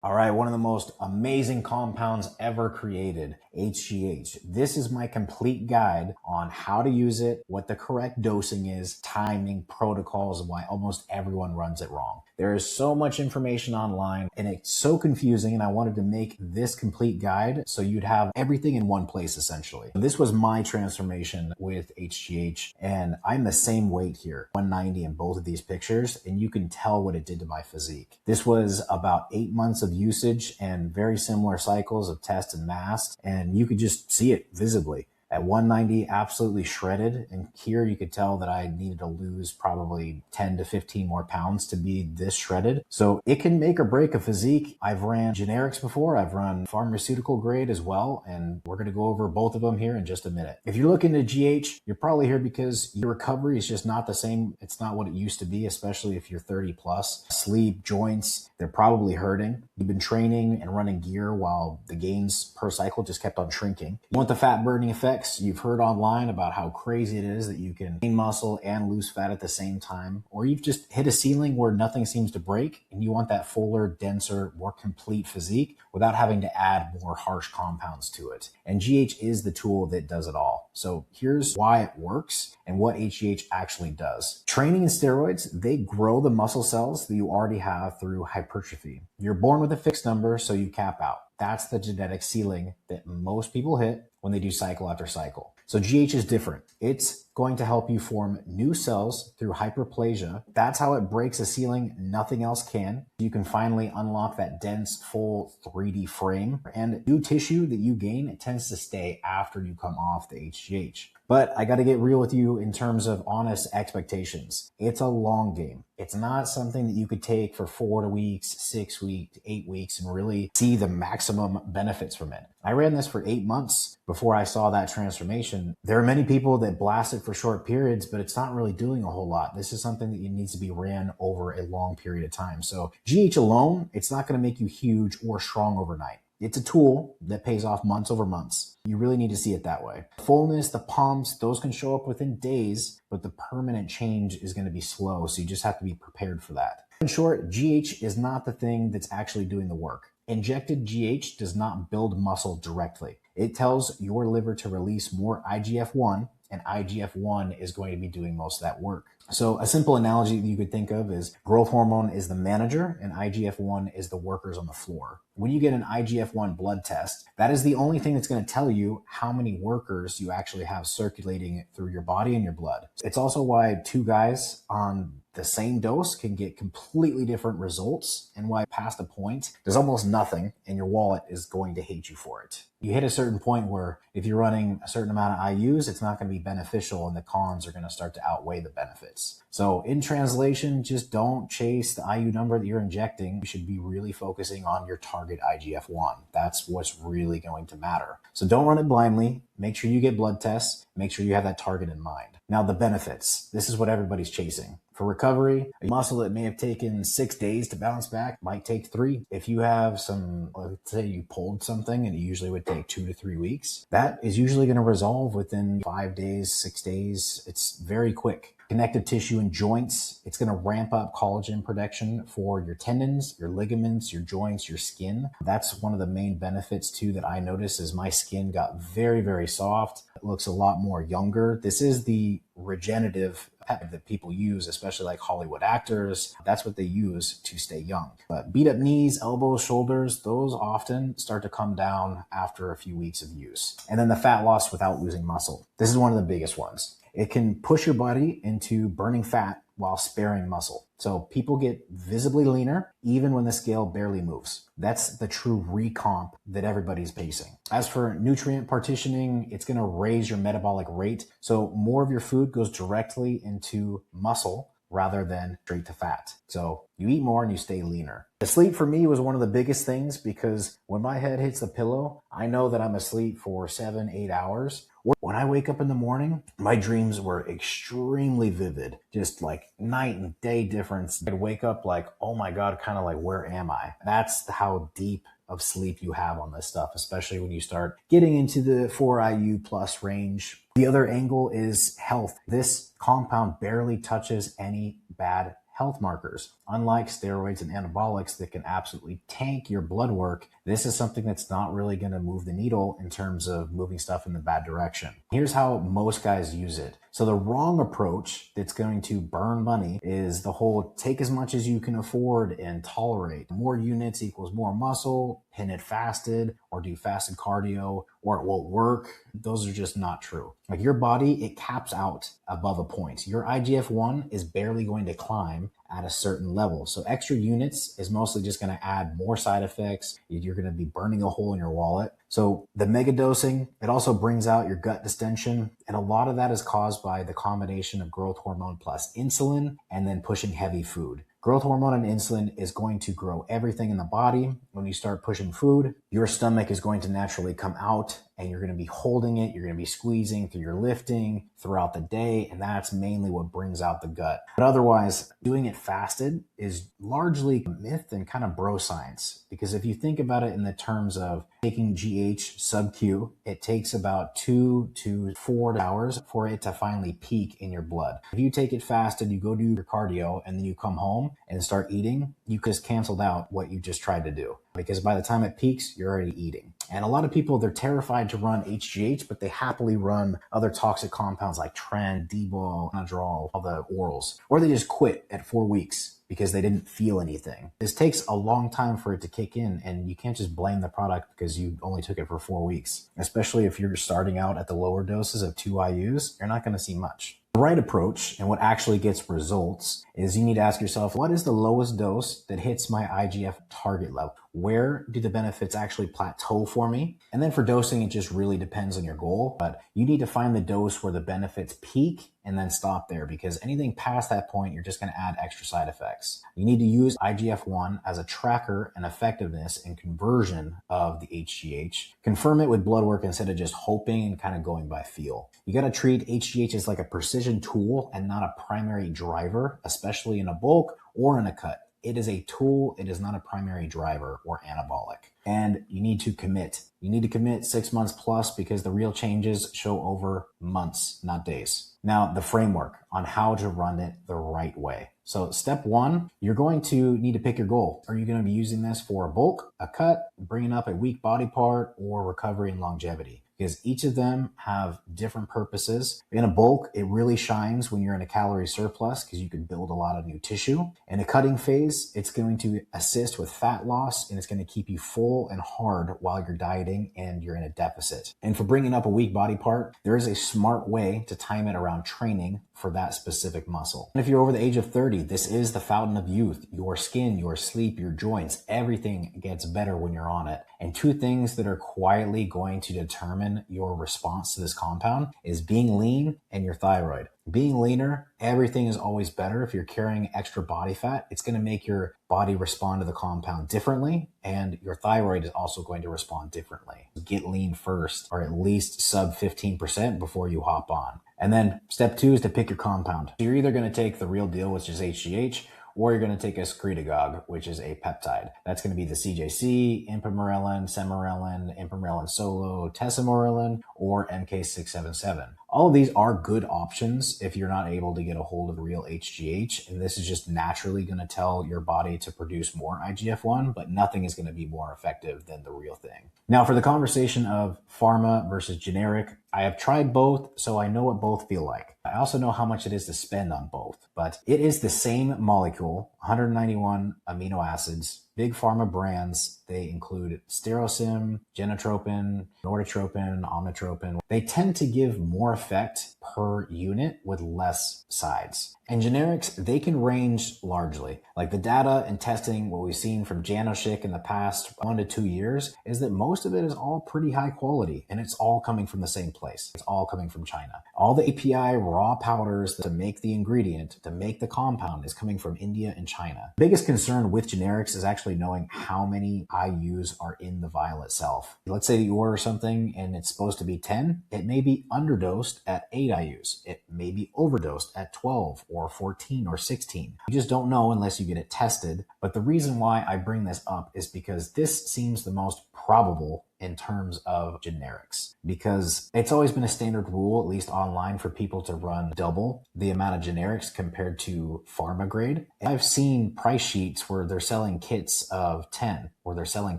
All right, one of the most amazing compounds ever created, HGH. This is my complete guide on how to use it, what the correct dosing is, timing, protocols, and why almost everyone runs it wrong. There is so much information online and it's so confusing, and I wanted to make this complete guide so you'd have everything in one place essentially. This was my transformation with HGH, and I'm the same weight here, 190 in both of these pictures, and you can tell what it did to my physique. This was about 8 months of usage and very similar cycles of test and mast, and you could just see it visibly. At 190, absolutely shredded. And here you could tell that I needed to lose probably 10 to 15 more pounds to be this shredded. So it can make or break a physique. I've ran generics before. I've run pharmaceutical grade as well. And we're going to go over both of them here in just a minute. If you're looking to GH, you're probably here because your recovery is just not the same. It's not what it used to be, especially if you're 30 plus. Sleep, joints, they're probably hurting. You've been training and running gear while the gains per cycle just kept on shrinking. You want the fat burning effect. You've heard online about how crazy it is that you can gain muscle and lose fat at the same time, or you've just hit a ceiling where nothing seems to break and you want that fuller, denser, more complete physique without having to add more harsh compounds to it. And GH is the tool that does it all. So here's why it works and what HGH actually does. Training and steroids, they grow the muscle cells that you already have through hypertrophy. You're born with a fixed number, so you cap out. That's the genetic ceiling that most people hit when they do cycle after cycle. So GH is different. It's going to help you form new cells through hyperplasia. That's how it breaks a ceiling nothing else can. You can finally unlock that dense, full 3D frame. And new tissue that you gain, it tends to stay after you come off the HGH. But I got to get real with you in terms of honest expectations. It's a long game. It's not something that you could take for 4 weeks, 6 weeks, 8 weeks and really see the maximum benefits from it. I ran this for 8 months before I saw that transformation. There are many people that blast it for short periods, but it's not really doing a whole lot. This is something that needs to be ran over a long period of time. So GH alone, it's not going to make you huge or strong overnight. It's a tool that pays off months over months. You really need to see it that way. Fullness, the pumps, those can show up within days, but the permanent change is going to be slow. So you just have to be prepared for that. In short, GH is not the thing that's actually doing the work. Injected GH does not build muscle directly. It tells your liver to release more IGF-1, and IGF-1 is going to be doing most of that work. So a simple analogy that you could think of is growth hormone is the manager and IGF-1 is the workers on the floor. When you get an IGF-1 blood test, that is the only thing that's going to tell you how many workers you actually have circulating through your body and your blood. It's also why two guys on the same dose can get completely different results, and why past a point, there's almost nothing and your wallet is going to hate you for it. You hit a certain point where if you're running a certain amount of IUs, it's not going to be beneficial and the cons are going to start to outweigh the benefits. So in translation, just don't chase the IU number that you're injecting. You should be really focusing on your target IGF-1. That's what's really going to matter. So don't run it blindly. Make sure you get blood tests. Make sure you have that target in mind. Now the benefits. This is what everybody's chasing. For recovery, a muscle that may have taken 6 days to bounce back might take 3. If you have some, let's say you pulled something and it usually would take 2 to 3 weeks, that is usually going to resolve within 5 days, 6 days. It's very quick. Connective tissue and joints, it's going to ramp up collagen production for your tendons, your ligaments, your joints, your skin. That's one of the main benefits too that I noticed is my skin got very, very soft. It looks a lot more younger. This is the regenerative peptide that people use, especially like Hollywood actors. That's what they use to stay young. But beat up knees, elbows, shoulders, those often start to come down after a few weeks of use. And then the fat loss without losing muscle. This is one of the biggest ones. It can push your body into burning fat while sparing muscle. So people get visibly leaner even when the scale barely moves. That's the true recomp that everybody's facing. As for nutrient partitioning, it's going to raise your metabolic rate. So more of your food goes directly into muscle rather than straight to fat. So you eat more and you stay leaner. The sleep for me was one of the biggest things because when my head hits the pillow, I know that I'm asleep for 7-8 hours. When I wake up in the morning, my dreams were extremely vivid, just like night and day difference. I'd wake up like, oh my God, kind of like, where am I? That's how deep of sleep you have on this stuff, especially when you start getting into the 4 IU plus range. The other angle is health. This compound barely touches any bad health markers. Unlike steroids and anabolics that can absolutely tank your blood work, this is something that's not really going to move the needle in terms of moving stuff in the bad direction. Here's how most guys use it. So the wrong approach that's going to burn money is the whole take as much as you can afford and tolerate. More units equals more muscle, pin it fasted, or do fasted cardio, or it won't work. Those are just not true. Like your body, it caps out above a point. Your IGF-1 is barely going to climb at a certain level. So extra units is mostly just going to add more side effects. You're going to be burning a hole in your wallet. So the mega dosing, it also brings out your gut distension. And a lot of that is caused by the combination of growth hormone plus insulin and then pushing heavy food. Growth hormone and insulin is going to grow everything in the body. When you start pushing food, your stomach is going to naturally come out and you're going to be holding it. You're going to be squeezing through your lifting throughout the day. And that's mainly what brings out the gut. But otherwise, doing it fasted is largely myth and kind of bro science. Because if you think about it in the terms of taking GH sub-Q, it takes about 2 to 4 hours for it to finally peak in your blood. If you take it fasted, you go do your cardio, and then you come home and start eating, you just canceled out what you just tried to do. Because by the time it peaks, you're already eating. And a lot of people, they're terrified to run HGH, but they happily run other toxic compounds like Tren, D-bol, Anadrol, all the orals. Or they just quit at 4 weeks because they didn't feel anything. This takes a long time for it to kick in, and you can't just blame the product because you only took it for 4 weeks. Especially if you're starting out at the lower doses of 2 IUs, you're not going to see much. The right approach and what actually gets results is you need to ask yourself, what is the lowest dose that hits my IGF target level? Where do the benefits actually plateau for me? And then for dosing, it just really depends on your goal, but you need to find the dose where the benefits peak and then stop there, because anything past that point, you're just going to add extra side effects. You need to use IGF-1 as a tracker and effectiveness and conversion of the HGH. Confirm it with blood work instead of just hoping and kind of going by feel. You got to treat HGH as like a precision tool and not a primary driver, especially in a bulk or in a cut. It is a tool. It is not a primary driver or anabolic. And you need to commit. You need to commit 6 months plus, because the real changes show over months, not days. Now, the framework on how to run it the right way. So step 1, you're going to need to pick your goal. Are you going to be using this for a bulk, a cut, bringing up a weak body part, or recovery and longevity? Because each of them have different purposes. In a bulk, it really shines when you're in a calorie surplus because you can build a lot of new tissue. In a cutting phase, it's going to assist with fat loss, and it's going to keep you full and hard while you're dieting and you're in a deficit. And for bringing up a weak body part, there is a smart way to time it around training for that specific muscle. And if you're over the age of 30, this is the fountain of youth. Your skin, your sleep, your joints, everything gets better when you're on it. And 2 things that are quietly going to determine your response to this compound is being lean and your thyroid. Being leaner, everything is always better. If you're carrying extra body fat, it's going to make your body respond to the compound differently, and your thyroid is also going to respond differently. Get lean first, or at least sub 15% before you hop on. And then step 2 is to pick your compound. You're either going to take the real deal, which is HGH, or you're going to take a secretagogue, which is a peptide. That's going to be the CJC, impamorelin, sermorelin, impamorelin solo, tesamorelin, or MK677. All of these are good options if you're not able to get a hold of the real HGH, and this is just naturally going to tell your body to produce more IGF-1, but nothing is going to be more effective than the real thing. Now, for the conversation of pharma versus generic, I have tried both, so I know what both feel like. I also know how much it is to spend on both, but it is the same molecule, 191 amino acids. Big pharma brands, they include Sterosim, Genotropin, Norditropin, Omnitropin. They tend to give more effect per unit with less sides. And generics, they can range largely. Like the data and testing, what we've seen from Janoschik in the past 1 to 2 years, is that most of it is all pretty high quality, and it's all coming from the same place. It's all coming from China. All the API raw powders to make the ingredient, to make the compound, is coming from India and China. The biggest concern with generics is actually knowing how many IUs are in the vial itself. Let's say you order something and it's supposed to be 10. It may be underdosed at 8 IUs. It may be overdosed at 12 or 14 or 16. You just don't know unless you get it tested. But the reason why I bring this up is because this seems the most probable in terms of generics, because it's always been a standard rule, at least online, for people to run double the amount of generics compared to pharma grade. And I've seen price sheets where they're selling kits of 10, or they're selling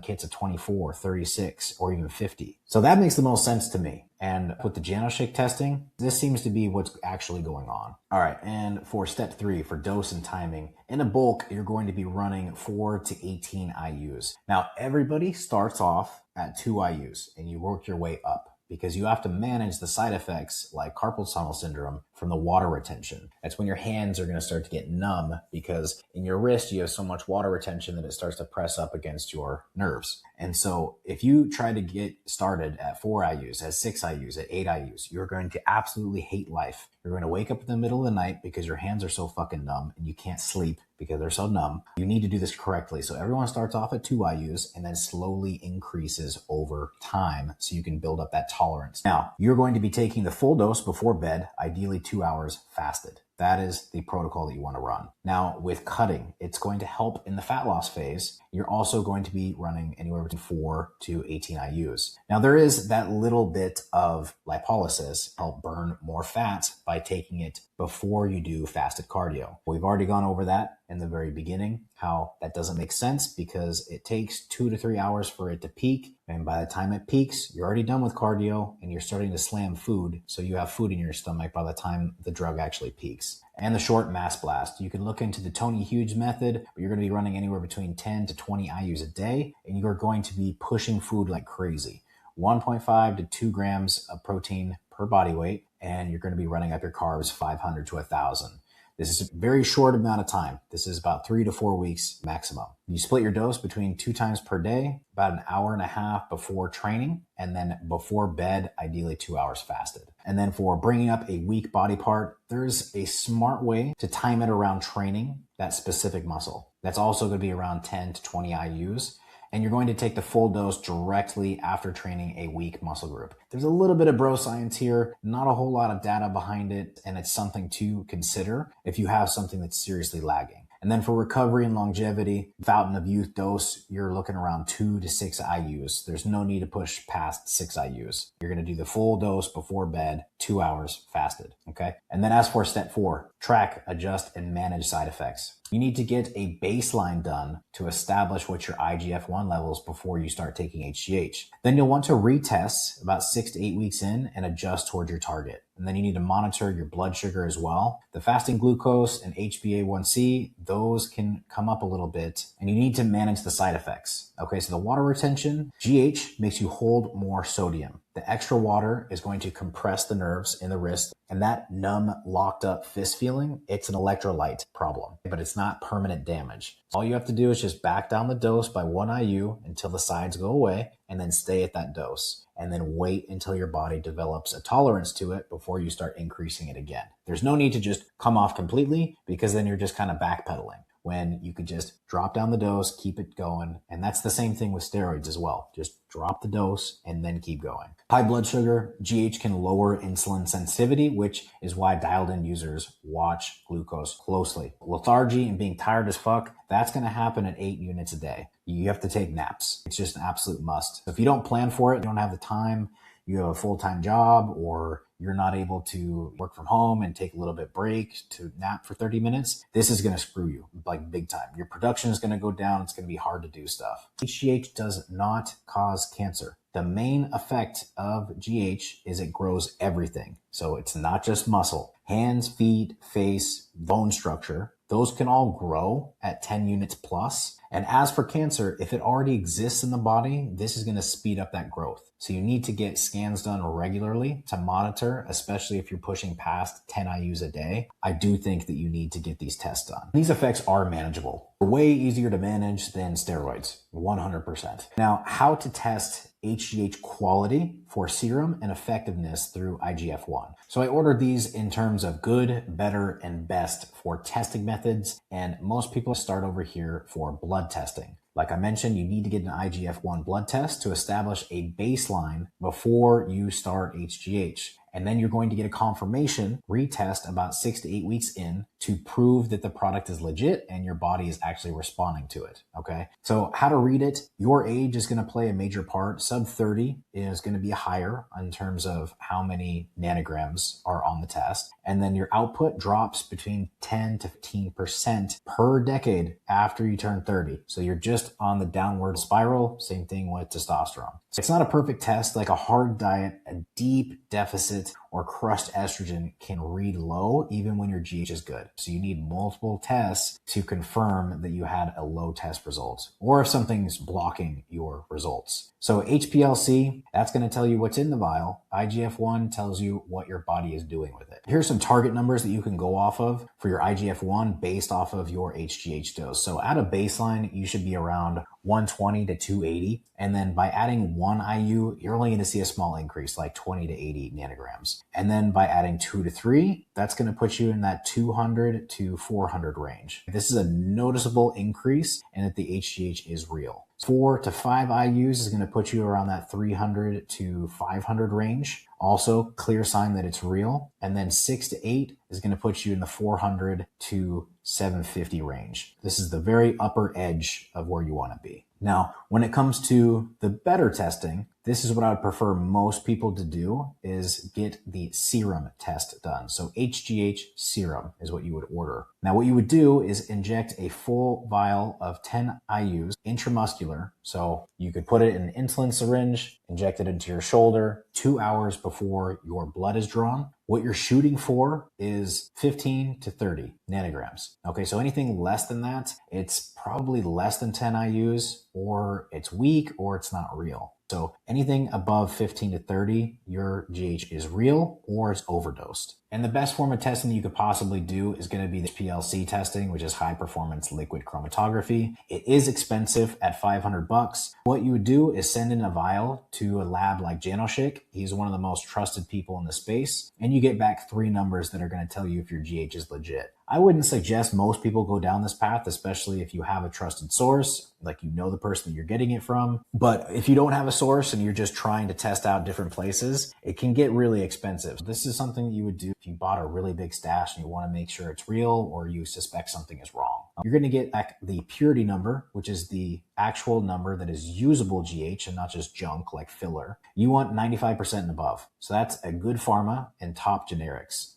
kits of 24, 36, or even 50. So that makes the most sense to me. And with the Janoschik testing, this seems to be what's actually going on. All right, and for step 3, for dose and timing, in a bulk, you're going to be running 4 to 18 IUs. Now, everybody starts off at 2 IUs, and you work your way up, because you have to manage the side effects like carpal tunnel syndrome from the water retention. That's when your hands are going to start to get numb, because in your wrist, you have so much water retention that it starts to press up against your nerves. And so if you try to get started at 4 IUs, at 6 IUs, at 8 IUs, you're going to absolutely hate life. You're going to wake up in the middle of the night because your hands are so fucking numb and you can't sleep because they're so numb. You need to do this correctly. So everyone starts off at 2 IUs and then slowly increases over time so you can build up that tolerance. Now, you're going to be taking the full dose before bed, ideally 2 hours fasted. That is the protocol that you want to run. Now, with cutting, it's going to help in the fat loss phase. You're also going to be running anywhere between 4 to 18 IUs. Now, there is that little bit of lipolysis, help burn more fat by taking it before you do fasted cardio. We've already gone over that in the very beginning, how that doesn't make sense because it takes 2 to 3 hours for it to peak. And by the time it peaks, you're already done with cardio and you're starting to slam food. So you have food in your stomach by the time the drug actually peaks. And the short mass blast. You can look into the Tony Hughes method, but you're going to be running anywhere between 10 to 20 IUs a day. And you're going to be pushing food like crazy. 1.5 to 2 grams of protein per body weight. And you're going to be running up your carbs 500 to 1,000. This is a very short amount of time. This is about 3 to 4 weeks maximum. You split your dose between 2 times per day, about an hour and a half before training, and then before bed, ideally 2 hours fasted. And then for bringing up a weak body part, there's a smart way to time it around training that specific muscle. That's also going to be around 10 to 20 IUs. And you're going to take the full dose directly after training a weak muscle group. There's a little bit of bro science here, not a whole lot of data behind it, and it's something to consider if you have something that's seriously lagging. And then for recovery and longevity, Fountain of Youth dose, you're looking around 2 to 6 IUs. There's no need to push past 6 IUs. You're going to do the full dose before bed, 2 hours fasted, okay? And then as for step 4, track, adjust, and manage side effects. You need to get a baseline done to establish what your IGF-1 levels before you start taking HGH. Then you'll want to retest about 6 to 8 weeks in and adjust towards your target. And then you need to monitor your blood sugar as well. The fasting glucose and HbA1c, those can come up a little bit, and you need to manage the side effects. Okay, so the water retention, GH makes you hold more sodium. The extra water is going to compress the nerves in the wrist, and that numb, locked up fist feeling, it's an electrolyte problem, but it's not permanent damage. All you have to do is just back down the dose by 1 IU until the sides go away, and then stay at that dose. And then wait until your body develops a tolerance to it before you start increasing it again. There's no need to just come off completely, because then you're just kind of backpedaling, when you could just drop down the dose, keep it going. And that's the same thing with steroids as well. Just drop the dose and then keep going. High blood sugar, GH can lower insulin sensitivity, which is why dialed in users watch glucose closely. Lethargy and being tired as fuck, that's going to happen at 8 units a day. You have to take naps. It's just an absolute must. If you don't plan for it, you don't have the time, you have a full-time job, or you're not able to work from home and take a little bit break to nap for 30 minutes, this is going to screw you like big time. Your production is going to go down. It's going to be hard to do stuff. HGH does not cause cancer. The main effect of GH is it grows everything. So it's not just muscle. Hands, feet, face, bone structure, those can all grow at 10 units plus. And as for cancer, if it already exists in the body, this is going to speed up that growth. So you need to get scans done regularly to monitor, especially if you're pushing past 10 IUs a day. I do think that you need to get these tests done. These effects are manageable. They're way easier to manage than steroids, 100%. Now, how to test HGH quality for serum and effectiveness through IGF-1. So I ordered these in terms of good, better, and best for testing methods, and most people start over here for blood testing. Like I mentioned, you need to get an IGF-1 blood test to establish a baseline before you start HGH. And then you're going to get a confirmation retest about 6 to 8 weeks in to prove that the product is legit and your body is actually responding to it. Okay. So how to read it. Your age is going to play a major part. Sub 30 is going to be higher in terms of how many nanograms are on the test. And then your output drops between 10 to 15% per decade after you turn 30. So you're just on the downward spiral. Same thing with testosterone. So it's not a perfect test. Like a hard diet, a deep deficit, or crushed estrogen can read low even when your GH is good. So you need multiple tests to confirm that you had a low test result or if something's blocking your results. So HPLC, that's going to tell you what's in the vial. IGF-1 tells you what your body is doing with it. Here's some target numbers that you can go off of for your IGF-1 based off of your HGH dose. So at a baseline, you should be around 120 to 280. And then by adding 1 IU, you're only going to see a small increase, like 20 to 80 nanograms. And then by adding 2 to 3, that's going to put you in that 200 to 400 range. This is a noticeable increase and that the HGH is real. 4 to 5 IUs is going to put you around that 300 to 500 range. Also, clear sign that it's real. And then 6 to 8 is going to put you in the 400 to 750 range. This is the very upper edge of where you want to be. Now, when it comes to the better testing, this is what I would prefer most people to do is get the serum test done. So HGH serum is what you would order. Now, what you would do is inject a full vial of 10 IUs intramuscular. So you could put it in an insulin syringe, inject it into your shoulder 2 hours before your blood is drawn. What you're shooting for is 15 to 30 nanograms. Okay, so anything less than that, it's probably less than 10 IUs, or it's weak, or it's not real. So anything above 15 to 30, your GH is real or it's overdosed. And the best form of testing you could possibly do is going to be the PLC testing, which is high performance liquid chromatography. It is expensive at $500. What you would do is send in a vial to a lab like Janoschik. He's one of the most trusted people in the space. And you get back 3 numbers that are going to tell you if your GH is legit. I wouldn't suggest most people go down this path, especially if you have a trusted source, like you know the person that you're getting it from. But if you don't have a source and you're just trying to test out different places, it can get really expensive. This is something that you would do if you bought a really big stash and you want to make sure it's real or you suspect something is wrong. You're going to get back the purity number, which is the actual number that is usable GH and not just junk like filler. You want 95% and above. So that's a good pharma and top generics.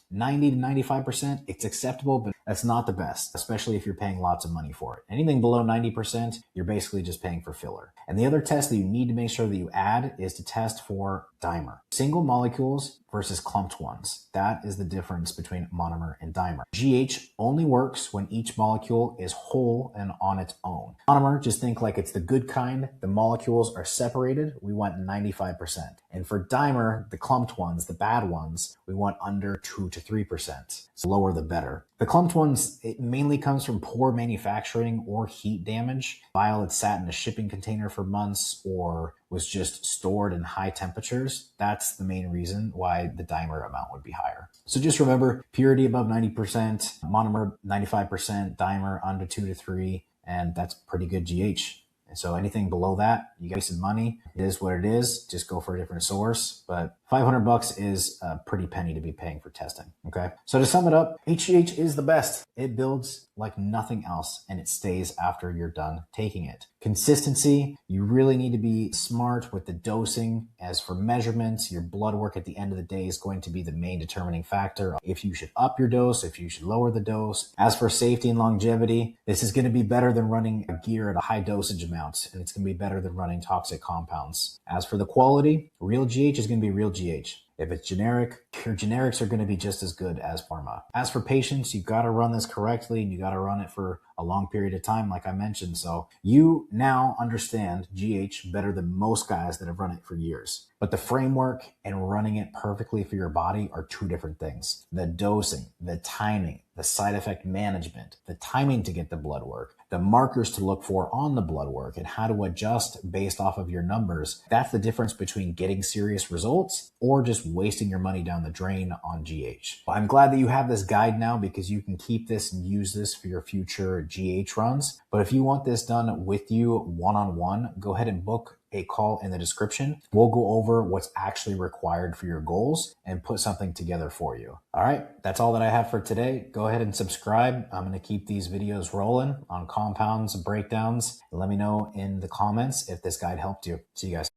90 to 95%, it's acceptable, but that's not the best, especially if you're paying lots of money for it. Anything below 90%, you're basically just paying for filler. And the other test that you need to make sure that you add is to test for dimer. Single molecules versus clumped ones. That is the difference between monomer and dimer. GH only works when each molecule is whole and on its own. Monomer, just think like it's the good kind. The molecules are separated. We want 95%. And for dimer, the clumped ones, the bad ones, we want under 2 to 3%. So lower the better. The clumped ones, it mainly comes from poor manufacturing or heat damage. Vial had sat in a shipping container for months or was just stored in high temperatures. That's the main reason why the dimer amount would be higher. So just remember, purity above 90%, monomer 95%, dimer under 2 to 3, and that's pretty good GH. And so anything below that, you got wasted money. It is what it is. Just go for a different source. But $500 is a pretty penny to be paying for testing. Okay. So to sum it up, HGH is the best. It builds like nothing else and it stays after you're done taking it. Consistency, you really need to be smart with the dosing. As for measurements, your blood work at the end of the day is going to be the main determining factor. If you should up your dose, if you should lower the dose. As for safety and longevity, this is going to be better than running a gear at a high dosage amount, and it's going to be better than running toxic compounds. As for the quality, real GH is going to be real GH. If it's generic, your generics are going to be just as good as pharma. As for patients, you got to run this correctly and you got to run it for a long period of time, like I mentioned. So you now understand GH better than most guys that have run it for years. But the framework and running it perfectly for your body are 2 different things. The dosing, the timing, the side effect management, the timing to get the blood work, the markers to look for on the blood work, and how to adjust based off of your numbers. That's the difference between getting serious results or just wasting your money down the drain on GH. I'm glad that you have this guide now because you can keep this and use this for your future GH runs. But if you want this done with you one-on-one, go ahead and book a call in the description. We'll go over what's actually required for your goals and put something together for you. All right, that's all that I have for today. Go ahead and subscribe. I'm going to keep these videos rolling on compounds and breakdowns. Let me know in the comments if this guide helped you. See you guys.